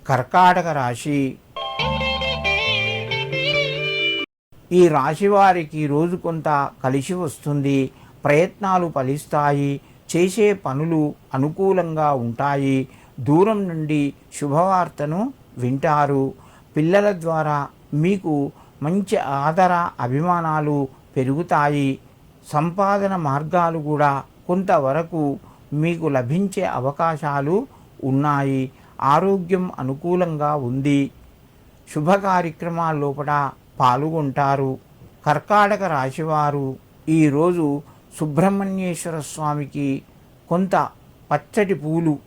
కర్కాటక రాశి. ఈ రాశి వారికి రోజు కొంత కలిసి వస్తుంది. ప్రయత్నాలు ఫలిస్తాయి. చేసే పనులు అనుకూలంగా ఉంటాయి. దూరం నుండి శుభవార్తను వింటారు. పిల్లల ద్వారా మీకు మంచి ఆదర అభిమానాలు పెరుగుతాయి. సంపాదన మార్గాలు కూడా కొంతవరకు మీకు లభించే అవకాశాలు ఉన్నాయి. ఆరోగ్యం అనుకూలంగా ఉంది. శుభ కార్యక్రమాల లోపల పాల్గొంటారు. కర్కాటక రాశివారు ఈరోజు సుబ్రహ్మణ్యేశ్వర స్వామికి కొంత పచ్చటి పూలు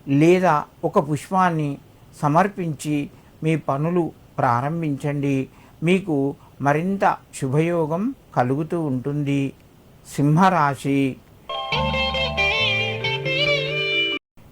లేదా ఒక పుష్పాన్ని సమర్పించి మీ పనులు ప్రారంభించండి. మీకు మరింత శుభయోగం కలుగుతూ ఉంటుంది. సింహరాశి.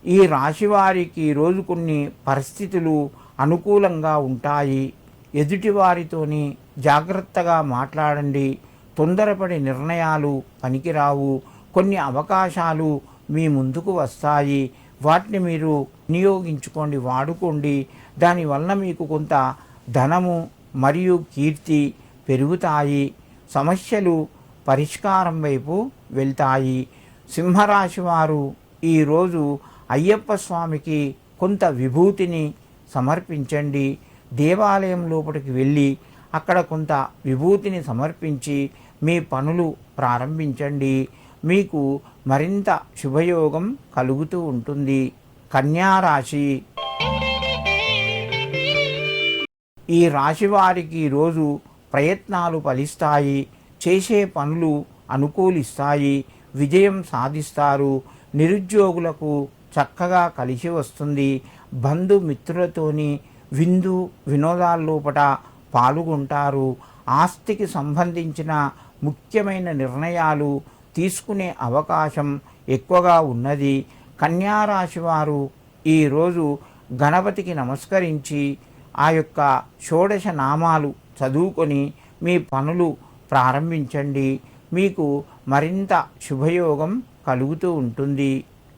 ఈ రాశి వారికి రోజు కొన్ని పరిస్థితులు అనుకూలంగా ఉంటాయి. ఎదుటివారితోని జాగ్రత్తగా మాట్లాడండి. తొందరపడి నిర్ణయాలు పనికిరావు. కొన్ని అవకాశాలు మీ ముందుకు వస్తాయి. వాటిని మీరు వినియోగించుకోండి, వాడుకోండి. దానివల్ల మీకు కొంత ధనము మరియు కీర్తి పెరుగుతాయి. సమస్యలు పరిష్కారం వైపు వెళ్తాయి. సింహరాశి వారు ఈరోజు అయ్యప్ప స్వామికి కొంత విభూతిని సమర్పించండి. దేవాలయం లోపలికి వెళ్ళి అక్కడ కొంత విభూతిని సమర్పించి మీ పనులు ప్రారంభించండి. మీకు మరింత శుభయోగం కలుగుతూ ఉంటుంది. కన్యారాశి. ఈ రాశి వారికి రోజు ప్రయత్నాలు ఫలిస్తాయి. చేసే పనులు అనుకూలిస్తాయి. విజయం సాధిస్తారు. నిరుద్యోగులకు చక్కగా కలిసి వస్తుంది. బంధుమిత్రులతోని విందు వినోదాల లోపల పాల్గొంటారు. ఆస్తికి సంబంధించిన ముఖ్యమైన నిర్ణయాలు తీసుకునే అవకాశం ఎక్కువగా ఉన్నది. కన్యారాశి వారు ఈరోజు గణపతికి నమస్కరించి ఆ యొక్క షోడశ నామాలు చదువుకొని మీ పనులు ప్రారంభించండి. మీకు మరింత శుభయోగం కలుగుతూ ఉంటుంది.